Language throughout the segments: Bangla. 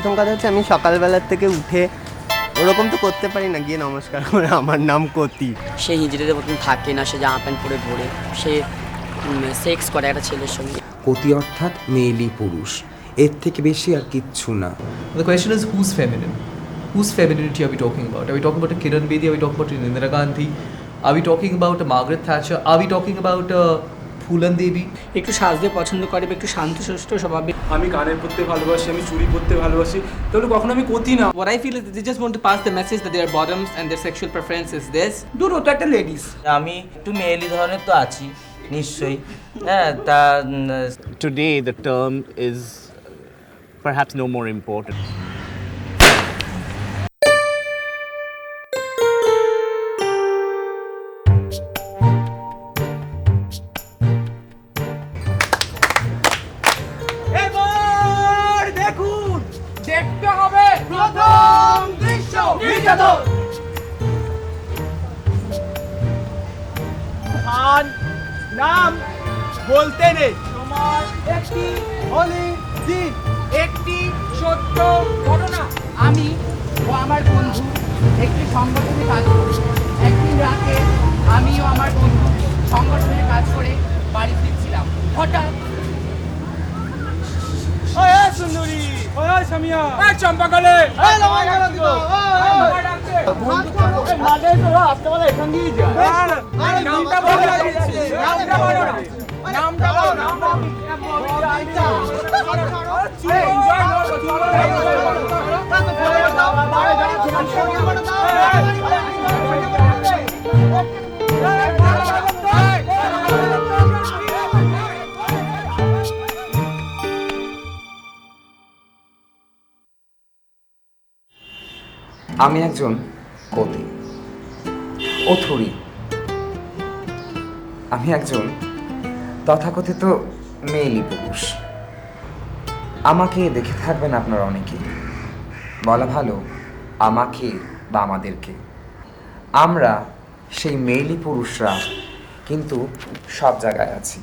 প্রথম কথা হচ্ছে আমি সকালবেলার থেকে উঠে ওরকম তো করতে পারি না গিয়ে নমস্কার করে আমার নাম কতি। সে হিজড়িদের মতন থাকে না, সে জামা প্যান্ট পরে ঘোরে, সে সেক্স করে একটা ছেলের সঙ্গে। কতি অর্থাৎ মেয়েলি পুরুষ, এর থেকে বেশি আর কিচ্ছু না। The question is who's feminine? Whose femininity are we talking about? Are we talking about a Kiran Bedi? Are we talking about an Indira Gandhi? Are we talking about a Margaret Thatcher? Are we talking about a Phulan Devi? একটু সাজতে পছন্দ করে, একটু শান্তশিষ্ট স্বভাবে। আমি গানের পড়তে ভালোবাসি, আমি চুরি করতে ভালোবাসি, তাহলে কখনো আমি কতি না। What I feel is they just want to pass the message that they are bottoms and their sexual preference is this. দূর তো একটা লেডিস। আমি একটু মেয়েলি ধরনের তো আছি নিশ্চয়ই, হ্যাঁ। তা today the term is perhaps no more important. নাম বলতে নেই, তোমার একটি হোলি দিন, একটি সত্য ঘটনা। আমি ও আমার বন্ধু একটি সংগঠনে কাজ করি। একদিন রাতে আমিও আমার বন্ধু সংগঠনে কাজ করে বাড়ি ফিরছিলাম। হঠাৎ সুন্দরী, সামিয়া, চম্পাকালে এখান দিয়ে যায়। নামটা বলো, নামটা বলো, নামটা বলো। আমি একজন কতি, অথরি। আমি একজন তথাকথিত মেয়েলি পুরুষ। আমাকে দেখে থাকবেন আপনারা অনেকেই, বলা ভালো আমাকে বা আমাদেরকে। আমরা সেই মেয়েলি পুরুষরা কিন্তু সব জায়গায় আছি,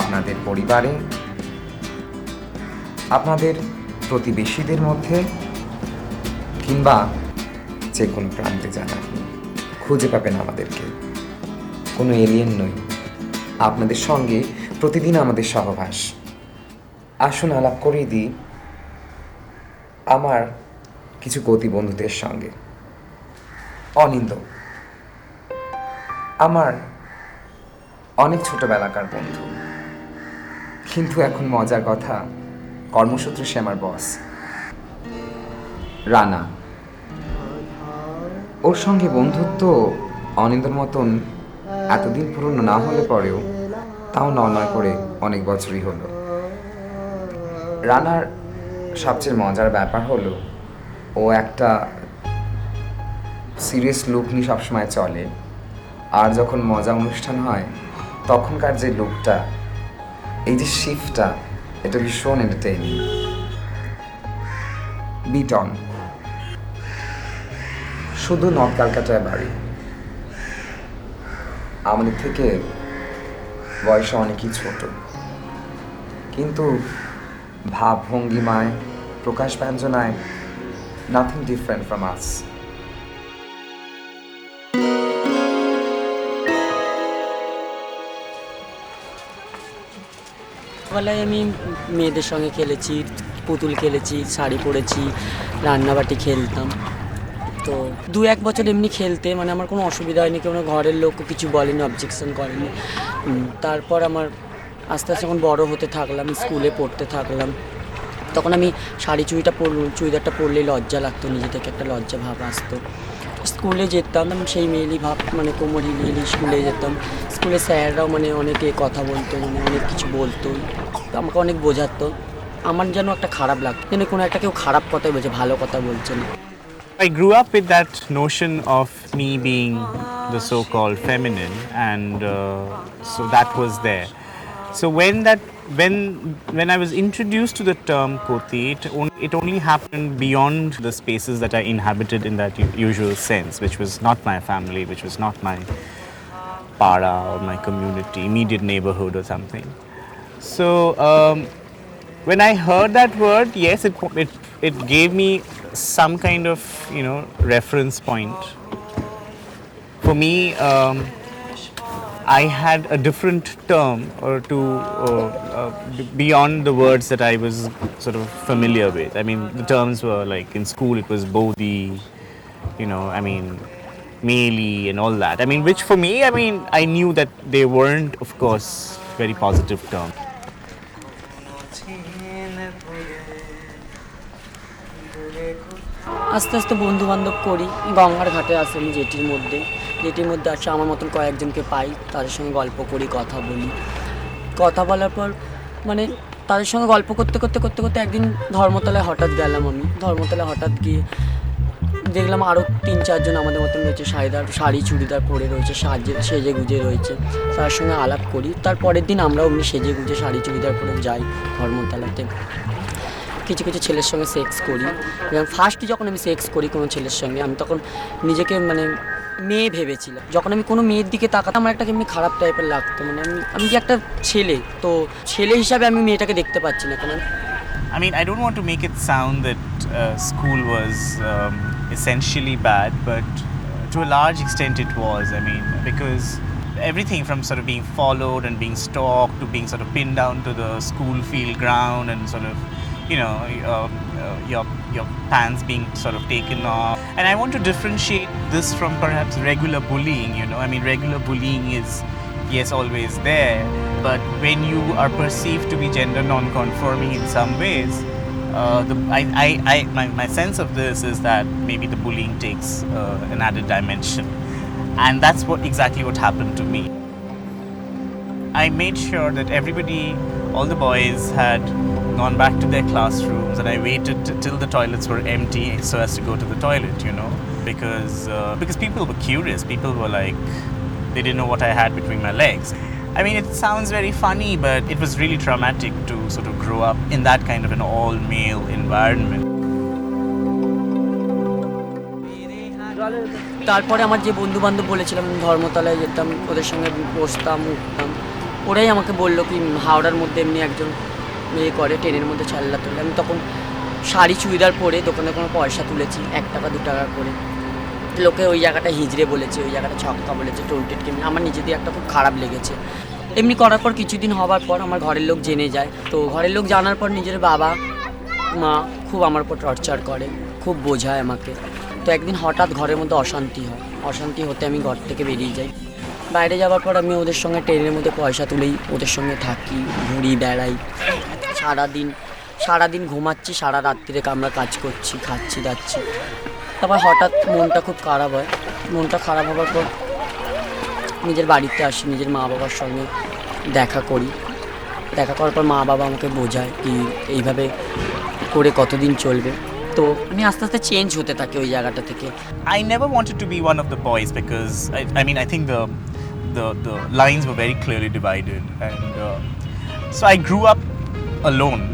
আপনাদের পরিবারে, আপনাদের প্রতিবেশীদের মধ্যে, কিংবা যে কোনো প্রান্তে যারা খুঁজে পাবেন আমাদেরকে। কোনো এলিয়েন নই, আপনাদের সঙ্গে প্রতিদিন আমাদের সহবাস। আসুন আলাপ করিয়ে দিই আমার কিছু কতি বন্ধুদের সঙ্গে। অনিন্দ আমার অনেক ছোটবেলাকার বন্ধু, কিন্তু এখন মজার কথা কর্মসূত্রে সে আমার বস। রানা, ওর সঙ্গে বন্ধুত্ব অনিন্দর মতন এতদিন পুরনো না হলে পরেও তাও নয় করে অনেক বছরই হলো। রানার সবচেয়ে মজার ব্যাপার হলো ও একটা সিরিয়াস লুক নিয়ে সবসময় চলে, আর যখন মজা অনুষ্ঠান হয় তখনকার যে লুকটা, এই যে শিফটটা, এটা ভীষণ এন্টারটেইনিং। বিটন শুধু নর্থ ক্যালকাটায় বাড়ি, আমাদের থেকে বয়সে অনেকই ছোট, কিন্তু ভাবভঙ্গিমায়, প্রকাশ ব্যঞ্জনায় নাথিং ডিফারেন্ট ফ্রম আস। ছোটবেলায় আমি মেয়েদের সঙ্গে খেলেছি, পুতুল খেলেছি, শাড়ি পরেছি, রান্নাবাটি খেলতাম। তো 2-1 বছর এমনি খেলতে মানে আমার কোনো অসুবিধা হয়নি, কোনো ঘরের লোকও কিছু বলেনি, অবজেকশন করেনি। তারপর আমার আস্তে আস্তে যখন বড়ো হতে থাকলাম, স্কুলে পড়তে থাকলাম, তখন আমি চুড়িদারটা পরলেই লজ্জা লাগতো, নিজে থেকে একটা লজ্জা ভাব আসতো। স্কুলে যেতাম সেই মেয়েলি ভাব, মানে কোমর হিলিয়ে স্কুলে যেতাম। স্কুলে স্যাররাও মানে অনেকে কথা বলতো, মানে অনেক কিছু বলতো, আমাকে অনেক বোঝাতো। আমার যেন একটা খারাপ লাগতো, যেন কোনো একটা কেউ খারাপ কথাই বলছে, ভালো কথা বলছে না। I grew up with that notion of me being the so-called feminine, and so that was there. So when I was introduced to the term Koti, it only happened beyond the spaces that I inhabited in that usual sense, which was not my family, which was not my para or my community, immediate neighbourhood or something. So when I heard that word, yes, it gave me some kind of, reference point. For me, I had a different term or beyond the words that I was sort of familiar with. I mean, the terms were like in school it was bodhi, melee and all that. I mean, which for me, I knew that they weren't, of course, very positive terms. আস্তে আস্তে বন্ধু বান্ধব করি, গঙ্গার ঘাটে আসি আমি যেটির মধ্যে আসে আমার মতন কয়েকজনকে পাই, তাদের সঙ্গে গল্প করি, কথা বলার পর তাদের সঙ্গে গল্প করতে করতে একদিন ধর্মতলায় হঠাৎ গেলাম। আমি ধর্মতলায় হঠাৎ গিয়ে দেখলাম আরও 3-4 জন আমাদের মতন রয়েছে, শাড়ি চুড়িদার পরে রয়েছে, সেজে গুজে রয়েছে, তার সঙ্গে আলাপ করি। তারপরের দিন আমরাও এমনি সেজে গুজে শাড়ি চুড়িদার পরে যাই ধর্মতলাতে। কিছু ছেলের সঙ্গে সেক্স করি, এবং ফার্স্টে যখন আমি সেক্স করি কোনো ছেলের সঙ্গে, আমি তখন নিজেকে মেয়ে ভেবেছিলাম। যখন আমি কোনো মেয়ের দিকে তাকাতাম আমার একটা কেমনি খারাপ টাইপের লাগতো, আমি যে একটা ছেলে, তো ছেলে হিসাবে আমি মেয়েটাকে দেখতে পাচ্ছি না। কেন I don't want to make it sound that school was essentially bad, but to a large extent it was. Because everything from sort of being followed and being stalked to being sort of pinned down to the school field ground and sort of, your pants being sort of taken off. And I want to differentiate this from perhaps regular bullying, regular bullying is, yes, always there, but when you are perceived to be gender non-conforming in some ways, my sense of this is that maybe the bullying takes an added dimension, and that's exactly what happened to me. I made sure that all the boys had gone back to their classrooms, and I waited till the toilets were empty so as to go to the toilet, because people were curious. People were like, they didn't know what I had between my legs. It sounds very funny, but it was really traumatic to sort of grow up in that kind of an all-male environment. তারপরে আমার যে বন্ধু বান্ধব বলেছিলাম ধর্মতলায় যেতাম, ওদের সঙ্গে বসতাম উঠতাম, ওরাই আমাকে বললো কি হাওড়ার মধ্যে এমনি একজন মেয়ে করে, ট্রেনের মধ্যে চাল্লা তোলে। আমি তখন শাড়ি চুড়িদার পরে দোকানে কোনো পয়সা তুলেছি 1 টাকা 2 টাকা করে, লোকে ওই জায়গাটা হিজড়ে বলেছে, ওই জায়গাটা ছক্কা বলেছে, টোলটেটকে। আমার নিজেদের একটা খুব খারাপ লেগেছে। এমনি করার পর কিছুদিন হওয়ার পর আমার ঘরের লোক জেনে যায়। তো ঘরের লোক জানার পর নিজের বাবা মা খুব আমার উপর টর্চার করে, খুব বোঝায় আমাকে। তো একদিন হঠাৎ ঘরের মধ্যে অশান্তি হতে আমি ঘর থেকে বেরিয়ে যাই। বাইরে যাওয়ার পর আমি ওদের সঙ্গে ট্রেনের মধ্যে পয়সা তুলেই ওদের সঙ্গে থাকি, ঘুরি, বেড়াই, সারাদিন ঘুমাচ্ছি, সারা রাত্রিরে আমরা কাজ করছি, খাচ্ছি যাচ্ছি। তারপর হঠাৎ মনটা খুব খারাপ হয়। মনটা খারাপ হওয়ার পর নিজের বাড়িতে আসি, নিজের মা বাবার সঙ্গে দেখা করার পর মা বাবা আমাকে বোঝায় কি এইভাবে করে কতদিন চলবে। তো আমি আস্তে আস্তে চেঞ্জ হতে থাকি ওই জায়গাটা থেকে। I never wanted to be one of the boys because I think the lines were very clearly divided, and so I grew up alone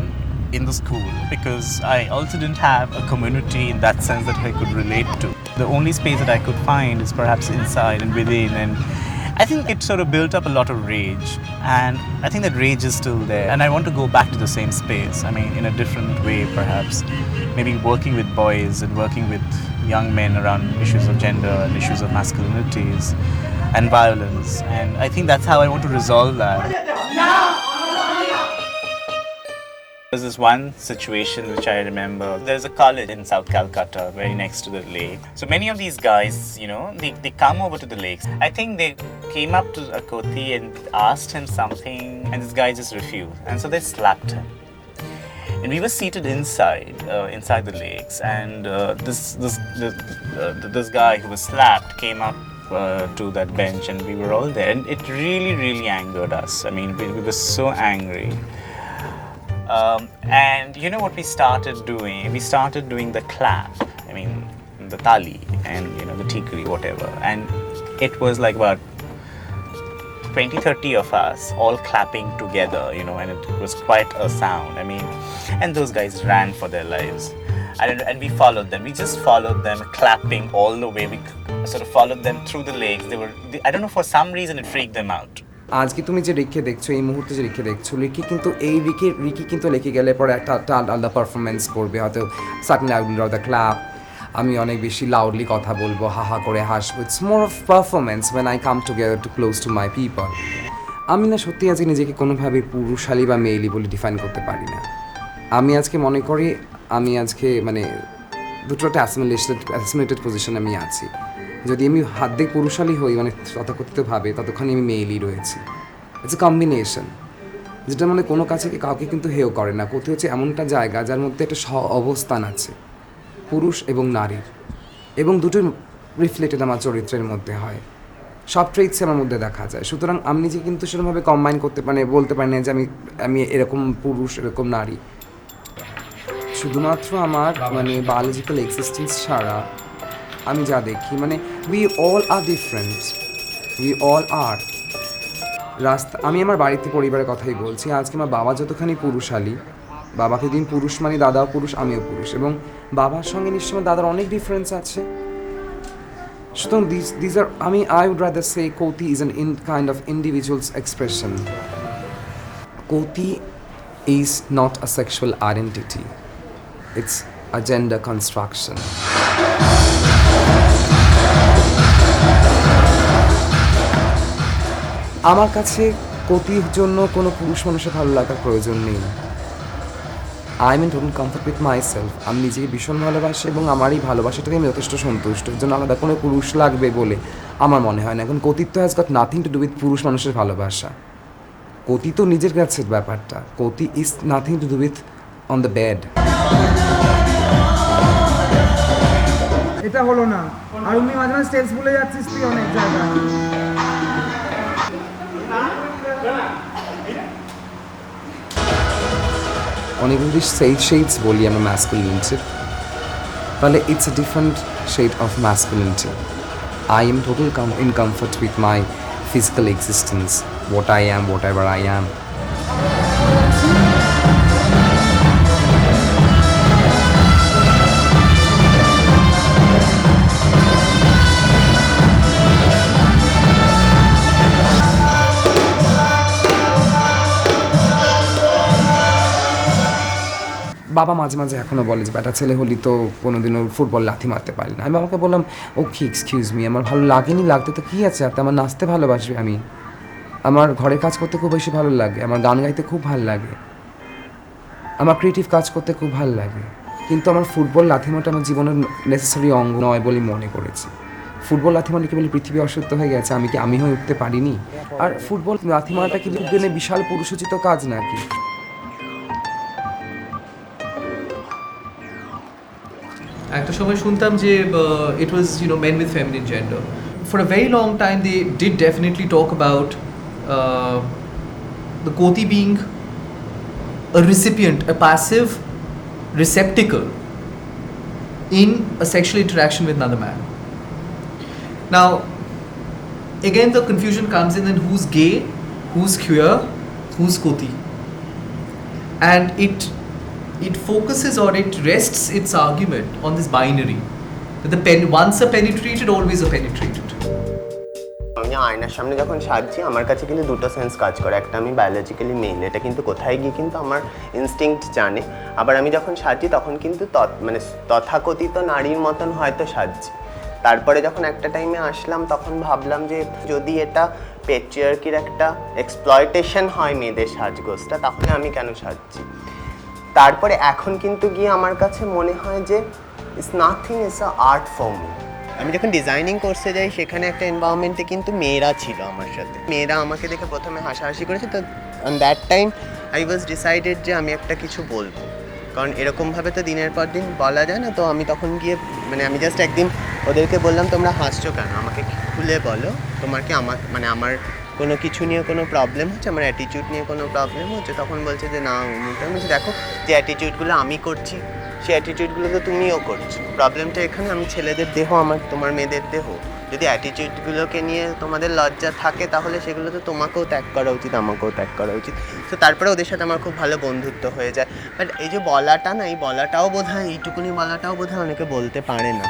in the school because I also didn't have a community in that sense that I could relate to. The only space that I could find is perhaps inside and within, and I think it sort of built up a lot of rage, and I think that rage is still there, and I want to go back to the same space. In a different way perhaps, maybe working with boys and working with young men around issues of gender and issues of masculinities and violence, and I think that's how I want to resolve that. There's this one situation which I remember. There's a college in South Calcutta, very next to the lake. So many of these guys, they come over to the lakes. I think they came up to Koti and asked him something, and this guy just refused. And so they slapped him. And we were seated inside the lakes, and this guy who was slapped came up to that bench, and we were all there. And it really, really angered us. We were so angry. And you know what we started doing? We started doing the clap, the tali and the tikri, whatever. And it was like about 20-30 of us all clapping together, and it was quite a sound. And those guys ran for their lives. And we followed them. We just followed them, clapping all the way. We sort of followed them through the lakes. I don't know, for some reason it freaked them out. আজকে তুমি যে রিককে দেখছো, এই মুহূর্তে যে রিককে দেখছো, রিকি কিন্তু লিখে গেলে পরে একটা আলাদা পারফরমেন্স করবে, হয়তো certainly I will the club, আমি অনেক বেশি লাউডলি কথা বলবো, হাহা করে হাসবো। It's more of performance when I come together to close to my people. আমি না সত্যি আজকে নিজেকে কোনোভাবে পুরুষালী বা মেয়েলি বলে ডিফাইন করতে পারি না। আমি আজকে মনে করি আমি আজকে মানে দুটো একটা অ্যাসিমিলেটেড পজিশনে আমি আছি। যদি আমি হাত দিয়ে পুরুষালী হই মানে তথাকথিতভাবে, ততক্ষণই আমি মেয়েলি রয়েছি। ইটস এ কম্বিনেশন, যেটা মানে কোনো কাছে কাউকে কিন্তু হেয় করে না। কোথাও হচ্ছে এমনটা জায়গা যার মধ্যে একটা অবস্থান আছে পুরুষ এবং নারীর, এবং দুটোই রিফ্লেক্টেড আমার চরিত্রের মধ্যে হয়, সব ট্রেটস আমার মধ্যে দেখা যায়। সুতরাং আমি নিজে কিন্তু সেরকমভাবে কম্বাইন করতে বলতে পারি না যে আমি এরকম পুরুষ এরকম নারী। শুধুমাত্র আমার মানে বায়োলজিক্যাল এক্সিস্টেন্স ছাড়া আমি যা দেখি মানে we all are different, we all are. আমি আমার বাড়িতে পরিবারের কথাই বলছি। আজকে আমার বাবা যতখানি পুরুষালী, বাবাকে দিন পুরুষ মানে দাদাও পুরুষ, আমিও পুরুষ, এবং বাবার সঙ্গে নিশ্চয় দাদার অনেক ডিফারেন্স আছে। সুতরাং this are I would rather say Koti is an kind of individual's expression. Koti is not a sexual identity. It's a gender construction. আমার কাছে কতির জন্য কোনো পুরুষ মানুষের ভালো লাগার প্রয়োজন নেই। I am in total comfort with my self. আমি নিজেকে ভীষণ ভালোবাসি এবং আমার এই ভালোবাসাটাকে আমি যথেষ্ট সন্তুষ্ট। এর জন্য আলাদা কোনো পুরুষ লাগবে বলে আমার মনে হয় না। এখন কতিত্ব has got nothing to do with পুরুষ মানুষের ভালোবাসা। কতি তো নিজের কাছের ব্যাপারটা। কতি is nothing to do with on the bed. এটা হলো না, আর উনি মাঝে মাঝে স্টেপস ভুলে যাচ্ছিস তুই অনেক জায়গায়। অনেকগুলি শেডস বলি আমরা ম্যাসকুলিনিটি, তাহলে it's a different shade of masculinity. I am total in comfort with my physical existence, what I am, whatever I am. বাবা মাঝে মাঝে এখনও বলে যে বেটা ছেলে হলি তো কোনোদিনও ফুটবল লাথি মারতে পারি না। আমি বাবাকে বললাম ওকে এক্সকিউজ মি, আমার ভালো লাগেনি, লাগতে তো কী আছে, আর আমার নাচতে ভালোবাসবে, আমি আমার ঘরের কাজ করতে খুব বেশি ভালো লাগে, আমার গান গাইতে খুব ভালো লাগে, আমার ক্রিয়েটিভ কাজ করতে খুব ভালো লাগে, কিন্তু আমার ফুটবল লাথি মারটা আমার জীবনের নেসেসারি অঙ্গ নয় বলে মনে করেছি। ফুটবল লাথি মারলে কি বলে পৃথিবী অসুস্থ হয়ে গেছে, আমি হয়ে উঠতে পারিনি? আর ফুটবল লাথি মারাটা কি বিশাল পুরুষোচিত কাজ নাকি? একটা সময় শুনতাম যে it was men with feminine gender. For a very long time they did definitely talk about the Koti being a recipient, a passive receptacle in a sexual interaction with another man. Now again the confusion comes in who's gay, who's queer, who's Koti, and it focuses or it rests its argument on this binary that once a penetrated, always a penetrated. আমি আয়নার সামনে যখন সাজছি আমার কাছে কিন্তু দুটো সেন্স কাজ করে। একটা আমি বায়োলজিক্যালি মেল, এটা কিন্তু কোথায় গিয়ে কিন্তু আমার ইনস্টিংক্ট জানে। আবার আমি যখন সাজছি তখন কিন্তু মানে তথাকথিত নারীর মতন হয়তো সাজছি। তারপরে যখন একটা টাইমে আসলাম তখন ভাবলাম যে যদি এটা পেট্রিয়ার্কির একটা এক্সপ্লয়টেশন হয় মেয়েদের সাজগোজটা, তাহলে আমি কেন সাজছি? তারপরে এখন কিন্তু গিয়ে আমার কাছে মনে হয় যে it's nothing, it's a art form. আমি যখন ডিজাইনিং কোর্সে যাই সেখানে একটা এনভায়রনমেন্টে কিন্তু মেয়েরা ছিল আমার সাথে। মেয়েরা আমাকে দেখে প্রথমে হাসাহাসি করেছে, তো on that time I was decided যে আমি একটা কিছু বলবো, কারণ এরকমভাবে তো দিনের পর দিন বলা যায় না। তো আমি তখন গিয়ে আমি জাস্ট একদিন ওদেরকে বললাম তোমরা হাসছো কেন, আমাকে খুলে বলো, তোমার কি আমার কোনো কিছু নিয়ে কোনো প্রবলেম হচ্ছে, আমার অ্যাটিটিউড নিয়ে কোনো প্রবলেম হচ্ছে? তখন বলছে যে না, বলছে দেখো যে অ্যাটিটিউডগুলো আমি করছি সেই অ্যাটিটিউডগুলো তো তুমিও করছো। প্রবলেমটা এখানে আমি ছেলেদের দেহ, তোমার মেয়েদের দেহ। যদি অ্যাটিটিউডগুলোকে নিয়ে তোমাদের লজ্জা থাকে তাহলে সেগুলো তো তোমাকেও ত্যাগ করা উচিত, আমাকেও ত্যাগ করা উচিত। তো তারপরে ওদের সাথে আমার খুব ভালো বন্ধুত্ব হয়ে যায়। বাট এই যে বলাটা না, এই বলাটাও বোধহয়, এইটুকুনি বলাটাও বোধহয় অনেকে বলতে পারে না।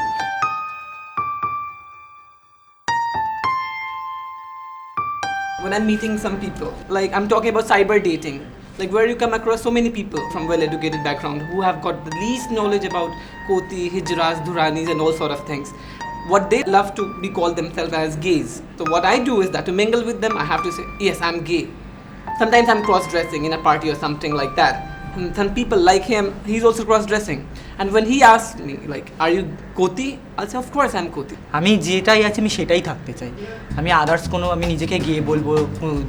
when I'm meeting some people. Like I'm talking about cyber dating, like where you come across so many people from well-educated background who have got the least knowledge about Koti, Hijras, Dhuranis and all sort of things. What they love to be called themselves as gays. So what I do is that to mingle with them, I have to say, yes, I'm gay. Sometimes I'm cross-dressing in a party or something like that. And some people like him, he's also cross-dressing. And when he asks me, like, are you Koti? I'll say, of course I'm Koti. আমি যেটাই আছি আমি সেটাই থাকতে চাই। আমি আদার্স কোনো আমি নিজেকে গিয়ে বলবো,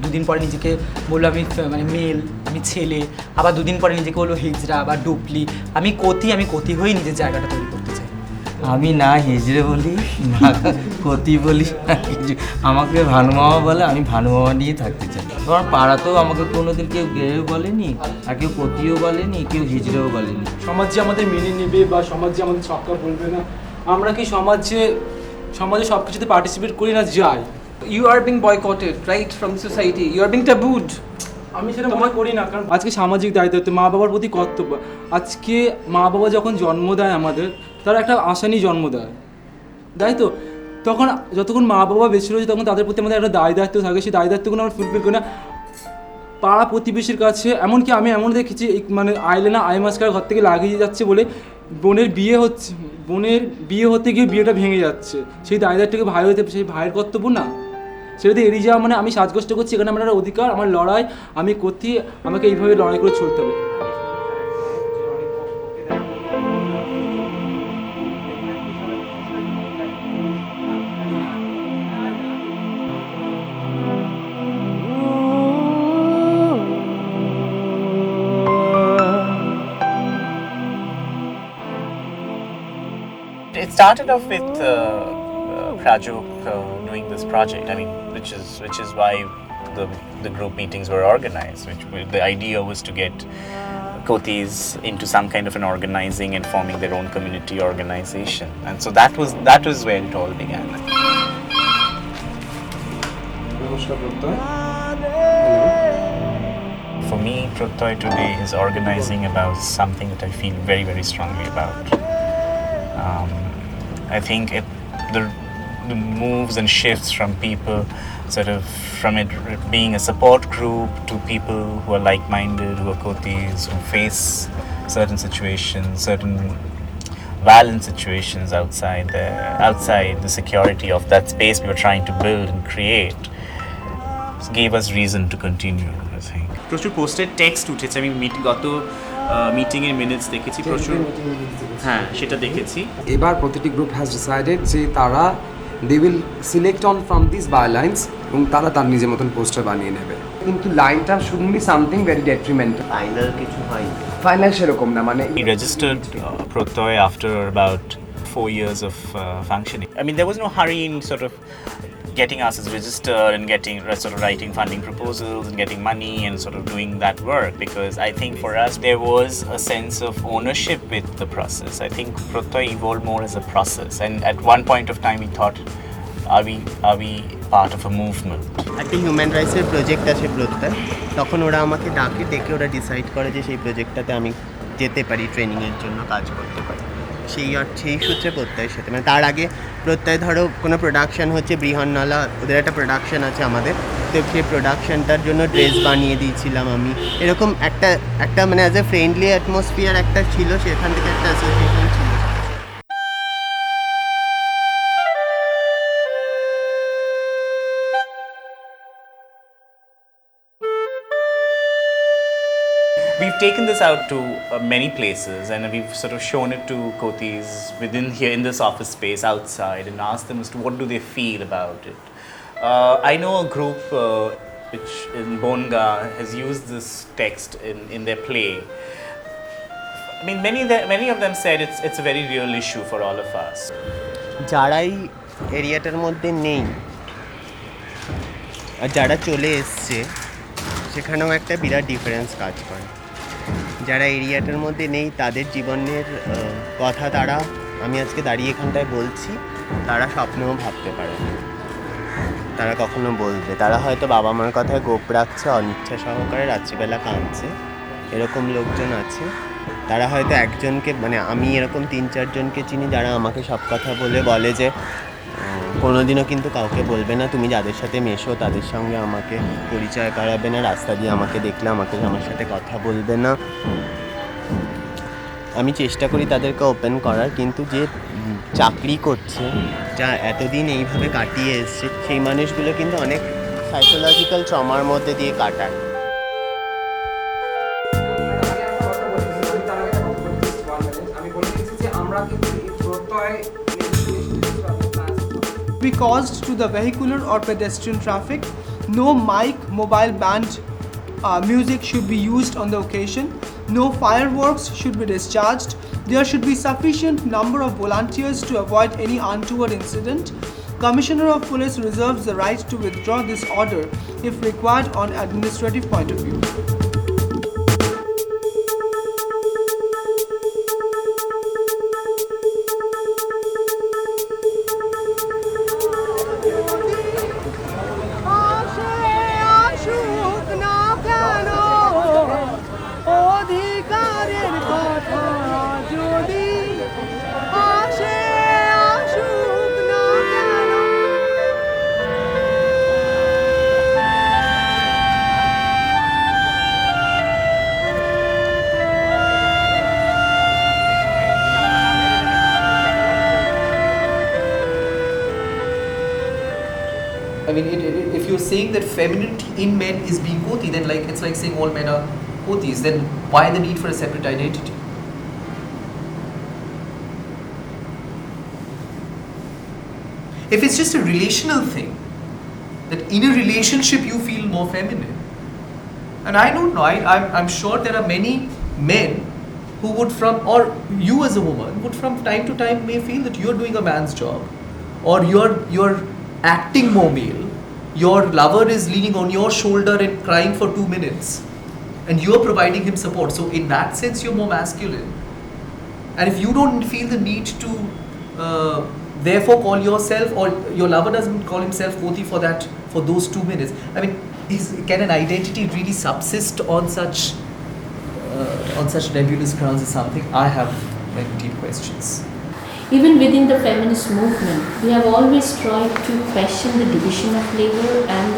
দুদিন পরে নিজেকে বলবো আমি মানে মেল, আমি ছেলে, আবার দুদিন পরে নিজেকে বলবো হিজড়া বা ডুপলি। আমি কতি হয়েই নিজের জায়গাটা তৈরি করতে চাই। আমি না হিজড়ে বলি না কতি বলি না কিছু, আমাকে ভানুমামা বলে, আমি ভানুমামা নিয়ে থাকতে চাই। তোমার পাড়াতেও আমাকে কোনোদিন কেউ গেও বলেনি, আর কেউ কতিও বলেনি, কেউ হিজড়েও বলেনি। সমাজ যে আমাদের মেনে নেবে বা সমাজ যে আমাদের ছক্কা বলবে না, আমরা কি সমাজে সব কিছুতে পার্টিসিপেট করি না যাই। You are being boycotted, right, from the society. You are being tabooed. আমি সেটা মনে করি না, কারণ আজকে সামাজিক দায়িত্ব, মা বাবার প্রতি কর্তব্য। আজকে মা বাবা যখন জন্ম দেয় আমাদের, তারা একটা আশা নিয়ে জন্ম দেয়, তাই তো? তখন যতক্ষণ মা বাবা বেঁচে রয়েছে তখন তাদের প্রতি আমাদের একটা দায় দায়িত্ব থাকে, সেই দায় দায়িত্বগুলো আমরা ফুলফিল করি না। পাড়া প্রতিবেশীর কাছে এমনকি আমি এমন দেখেছি, মানে আইলেনা আই মাস্কার ঘর থেকে লাগিয়ে যাচ্ছে বলে বোনের বিয়ে হতে গিয়ে বিয়েটা ভেঙে যাচ্ছে, সেই দায় দায়িত্বকে ভাই হতে, সেই ভাইয়ের কর্তব্য না? সেটাতে এড়িয়ে যাওয়া মানে আমি সাজগোষ্ঠ করছি, এখানে আমার একটা অধিকার, আমার লড়াই, আমি করছি, আমাকে এইভাবে লড়াই করে চলতে হবে। It started off with Prajuk doing this project. I mean, which is why the group meetings were organized. The idea was to get Kotis into some kind of an organizing and forming their own community organization, and so that was where it all began. For me, Protoy today is organizing about something that I feel very, very strongly about. I think the moves and shifts from people, sort of from it being a support group to people who are like-minded, who are Kotis, who face certain situations, certain violent situations outside the security of that space we were trying to build and create, gave us reason to continue, I think. প্রচুর পোস্টেড টেক্সট উঠেছে, আমি গত মিটিংয়ের মিনিটস দেখেছি, প্রচুর, হ্যাঁ সেটা দেখেছি। এবার প্রতিটি গ্রুপ হ্যাজ ডিসাইডেড যে তারা they will select on from this বায়োলাইন্স এবং তারা তার নিজের মতন পোস্টার বানিয়ে নেবে, কিন্তু লাইনটা should be something very detrimental. Final কিছু হয়নি, ফাইনাল সেরকম না, মানে We registered Protoy after about 4 years of functioning. I mean, there was no hurry in sort of getting us as registered and getting sort of writing funding proposals and getting money and sort of doing that work, because I think for us there was a sense of ownership with the process. I think Protoy evolved more as a process, and at one point of time we thought, are we part of a movement? একটা হিউম্যান রাইটসের প্রজেক্ট আছে প্রত্যয়, তখন ওরা আমাকে ডাকে, ডেকে ওরা ডিসাইড করে যে সেই প্রজেক্টটাতে আমি যেতে পারি, ট্রেনিংয়ের জন্য কাজ করতে পারি, সেই সূত্রে প্রত্যয়ের সাথে। মানে তার আগে প্রত্যয় ধরো কোনো প্রোডাকশান হচ্ছে, বৃহন্নলা ওদের একটা প্রোডাকশান আছে আমাদের, তো সেই প্রোডাকশানটার জন্য ড্রেস বানিয়ে দিয়েছিলাম আমি, এরকম একটা মানে অ্যাজ এ ফ্রেন্ডলি অ্যাটমসফিয়ার একটা ছিল, সেখান থেকে একটা অ্যাসোসিয়েশন ছিল। We've taken this out to many places, and we've sort of shown it to Kotis within here in this office space, outside, and asked them as to what do they feel about it. I know a group which in Bonga has used this text in their play. I mean, many of them said it's a very real issue for all of us. যারাই এরিয়াটার মধ্যে নেই আর যারা চলে এসছে, সেখানেও একটা বিরাট ডিফারেন্স কাজ করে। যারা এরিয়াটার মধ্যে নেই তাদের জীবনের কথা আমি আজকে দাঁড়িয়ে এখানটায় বলছি, তারা স্বপ্নেও ভাবতে পারে না, তারা কখনো বলবে। তারা হয়তো বাবা মার কথায় গোপ রাখছে, অনিচ্ছা সহকারে রাত্রিবেলা কাঁদছে, এরকম লোকজন আছে। তারা হয়তো একজনকে, মানে আমি এরকম 3-4 জনকে চিনি যারা আমাকে সব কথা বলে যে কোনোদিনও কিন্তু কাউকে বলবে না তুমি যাদের সাথে মেশো তাদের সঙ্গে আমাকে পরিচয় করাবে না, রাস্তা দিয়ে আমাকে দেখলে আমার সাথে কথা বলবে না। আমি চেষ্টা করি তাদেরকে ওপেন করার, কিন্তু যে চাকরি করছে, যা এতদিন এইভাবে কাটিয়ে এসছে, সেই মানুষগুলো কিন্তু অনেক সাইকোলজিক্যাল ট্রমার মধ্যে দিয়ে কাটায়। Be caused to the vehicular or pedestrian traffic. No mic, mobile band music should be used on the occasion. No fireworks should be discharged. There should be sufficient number of volunteers to avoid any untoward incident. Commissioner of Police reserves the right to withdraw this order if required on administrative point of view. I mean, if you're saying that femininity in men is being Koti, then it's like saying all men are Kotis. Then why the need for a separate identity? If it's just a relational thing, that in a relationship you feel more feminine, and I don't know, I'm sure there are many men who would or you as a woman would from time to time may feel that you're doing a man's job, or you're acting more male, your lover is leaning on your shoulder and crying for 2 minutes, and you're providing him support. So in that sense, you're more masculine. And if you don't feel the need to therefore call yourself, or your lover doesn't call himself Koti for those 2 minutes, I mean, can an identity really subsist on such nebulous grounds? Is something I have many deep questions. Even within the feminist movement, we have always tried to question the division of labor and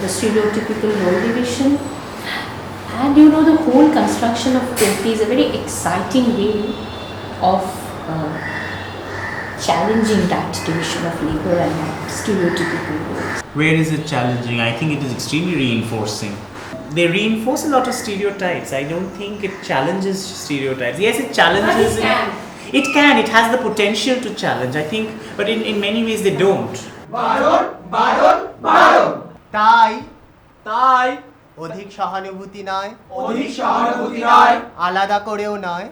the stereotypical role division. And the whole construction of Koti is a very exciting way of challenging that division of labor and that stereotypical roles. Where is it challenging? I think it is extremely reinforcing. They reinforce a lot of stereotypes. I don't think it challenges stereotypes. Yes, it challenges. It can. It has the potential to challenge, I think, but in many ways they don't. তাই অধিক সহানুভূতি নয়, আলাদা করেও নয়,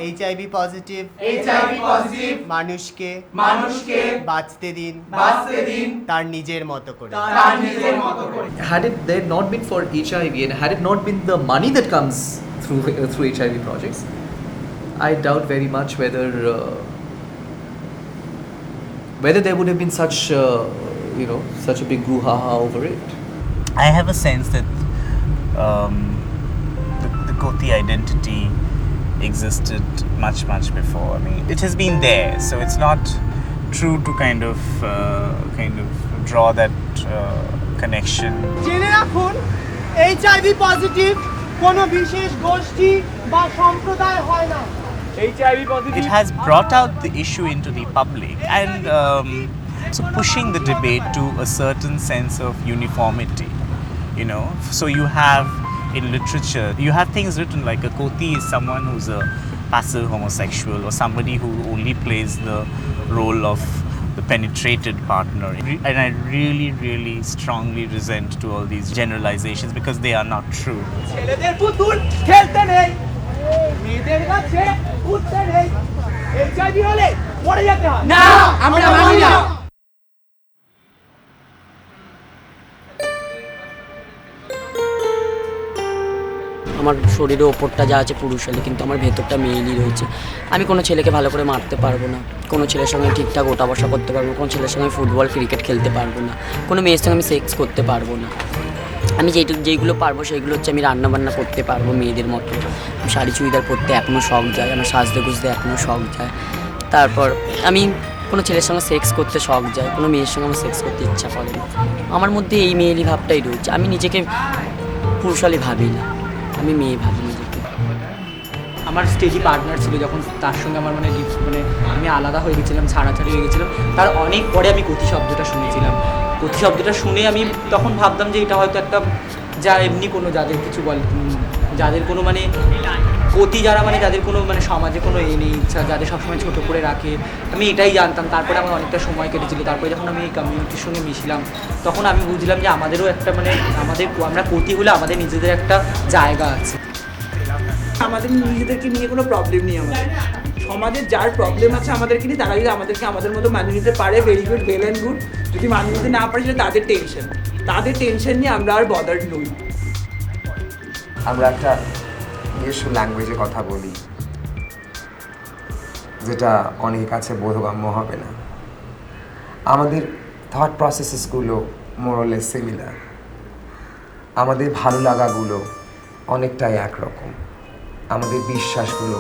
এইচআইভি পজিটিভ মানুষকে বাঁচতে দিন তার নিজের মতো করে। Had it there not been for HIV, and had it not been the money that comes through HIV projects, I doubt very much whether there would have been such a big brouhaha over it. I have a sense that the Koti identity existed much before. I mean, it has been there, so it's not true to kind of draw that connection. জেনে রাখুন, HIV পজিটিভ কোনো বিশেষ গোষ্ঠী বা সম্প্রদায় হয় না। It has brought out the issue into the public and so pushing the debate to a certain sense of uniformity, So you have in literature, you have things written like a Koti is someone who's a passive homosexual, or somebody who only plays the role of the penetrated partner. And I really, really strongly resent to all these generalizations because they are not true. ছেলেদের পুতুল খেলতে নেই, মেয়েদের কাছে উঠতে নেই, এইচআইভি হলে মরে যেতে হয় না, আমরা মানি না। আমার শরীরের ওপরটা যা আছে পুরুষ হলে, কিন্তু আমার ভেতরটা মেয়েলি রয়েছে। আমি কোনো ছেলেকে ভালো করে মারতে পারবো না, কোনো ছেলের সঙ্গে ঠিকঠাক ওঠা বসা করতে পারবো না, কোনো ছেলের সঙ্গে ফুটবল ক্রিকেট খেলতে পারবো না, কোনো মেয়ের সঙ্গে আমি সেক্স করতে পারবো না। আমি যেইগুলো পারবো সেইগুলো হচ্ছে আমি রান্নাবান্না করতে পারবো মেয়েদের মতো, শাড়ি চুড়িদার পরতে এখনও শখ যায়, আমার সাজতে গুজতে এখনও শখ যায়। তারপর আমি কোনো ছেলের সঙ্গে সেক্স করতে শখ যায়, কোনো মেয়ের সঙ্গে আমার সেক্স করতে ইচ্ছা করে না। আমার মধ্যে এই মেয়েলি ভাবটাই রয়েছে। আমি নিজেকে পুরুষালি ভাবি না, আমি মেয়ে ভাবি নিজেকে। আমার স্টেজি পার্টনার ছিল, যখন তার সঙ্গে আমার মানে আমি আলাদা হয়ে গেছিলাম, ছাড়াছাড়ি হয়ে গেছিলাম, তার অনেক পরে আমি কতি শব্দটা শুনেছিলাম। কতি শব্দটা শুনে আমি তখন ভাবতাম যে এটা হয়তো একটা যা এমনি কোনো যাদের কিছু যাদের কোনো মানে কতি যারা মানে যাদের কোনো মানে সমাজে কোনো নেই ইচ্ছা, যাদের সবসময় ছোটো করে রাখে, আমি এটাই জানতাম। তারপরে আমার অনেকটা সময় কেটেছিল। তারপরে যখন আমি এই কমিউনিটির সঙ্গে মিশলাম, তখন আমি বুঝলাম যে আমাদেরও একটা মানে আমরা কতি হলে আমাদের নিজেদের একটা জায়গা আছে। আমাদের নিজেদেরকে নিয়ে কোনো প্রবলেম নেই। আমাদের সমাজের যার প্রবলেম আছে আমাদেরকে নিয়ে, তারা যদি আমাদেরকে আমাদের মতো মানিয়ে নিতে পারে, very good, well and good. যদি মানিয়ে নিতে না পারে, সেটা তাদের টেনশন নিয়ে আমরা আর বদার্ড নই। আমরা একটা নিজস্ব ল্যাঙ্গুয়েজে কথা বলি, যেটা অনেকের কাছে বোধগম্য হবে না। আমাদের থট প্রসেসেসগুলো মোরলেস সিমিলার, আমাদের ভালো লাগাগুলো অনেকটাই একরকম, আমাদের বিশ্বাসগুলো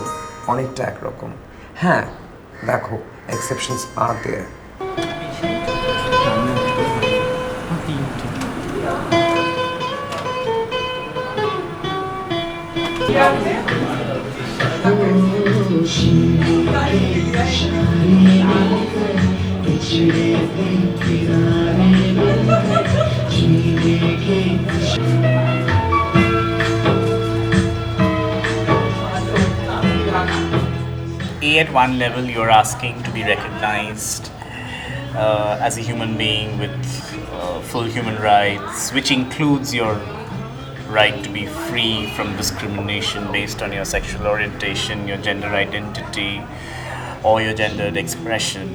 অনেকটা একরকম। হ্যাঁ, দেখো, exceptions are there. At one level, you're asking to be recognized as a human being with full human rights, which includes your right to be free from discrimination based on your sexual orientation, your gender identity, or your gendered expression.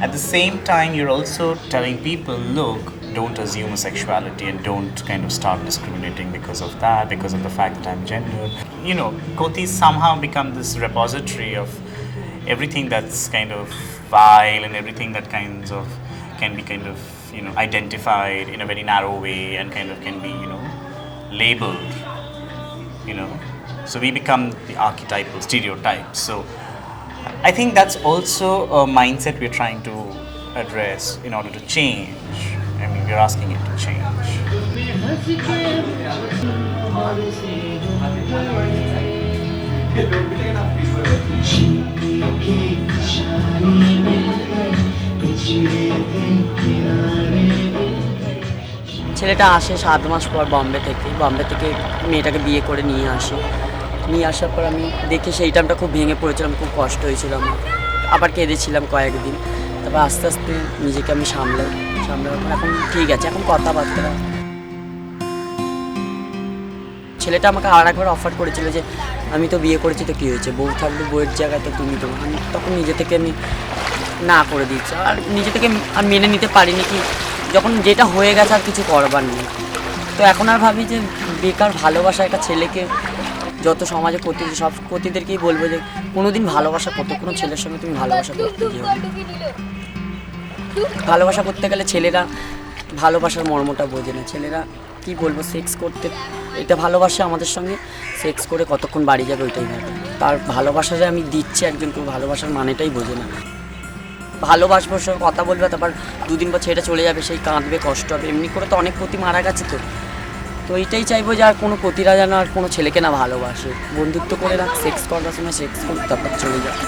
At the same time, you're also telling people, look, don't assume a sexuality and don't kind of start discriminating because of that, because of the fact that I'm gendered. You know, Koti's somehow become this repository of everything that's kind of vile and everything that kinds of can be kind of, you know, identified in a very narrow way and kind of can be, you know, labeled, you know. So we become the archetypal stereotypes. So I think that's also a mindset we're trying to address in order to change. I mean, we're asking it to change. ছেলেটা আসে 7 মাস পর বম্বে থেকে মেয়েটাকে বিয়ে করে নিয়ে আসার পর আমি দেখি সেই টাইমটা খুব ভেঙে পড়েছিলাম, খুব কষ্ট হয়েছিল আমার, আবার কেঁদেছিলাম কয়েকদিন। তারপর আস্তে আস্তে নিজেকে আমি সামলার পর এখন ঠিক আছে, এখন কথাবার্তা। ছেলেটা আমাকে আর একবার অফার করেছিল যে আমি তো বিয়ে করেছি, তো কী হয়েছে, বউ থাকবে, বউয়ের জায়গায় তো তুমি তো। আমি তখন নিজে থেকে আমি না করে দিচ্ছি, আর নিজে থেকে আমি মেনে নিতে পারিনি কি যখন যেটা হয়ে গেছে আর কিছু করবার নেই। তো এখন আর ভাবি যে বেকার ভালোবাসা একটা ছেলেকে, যত সমাজে সব পতিদেরকেই বলবো যে কোনোদিন ভালোবাসা করতে, কোনো ছেলের সঙ্গে তুমি ভালোবাসা করতে যেও না। ভালোবাসা করতে গেলে ছেলেরা ভালোবাসার মর্মটা বোঝে না। ছেলেরা কি বলবো, সেক্স করতে এটা ভালোবাসে আমাদের সঙ্গে, সেক্স করে কতক্ষণ বাড়ি যাবে ওইটাই ভাবে। তার ভালোবাসাটা আমি দিচ্ছি একজনকে, ভালোবাসার মানেটাই বোঝে না। ভালোবাসবো, সঙ্গে কথা বলবে, তারপর 2 দিন পর ছেলেটা চলে যাবে, সেই কাঁদবে, কষ্ট হবে। এমনি করে তো অনেক পতি মারা গেছে। তো এইটাই চাইবো যে আর কোনো পতিরা যেন আর কোনো ছেলেকে না ভালোবাসে, বন্ধুত্ব করে রাখ, সেক্স করবার সময় সেক্স করে তারপর চলে যায়।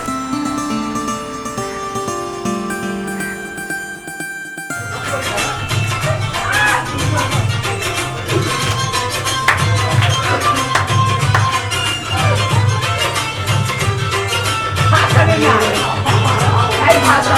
ভাষা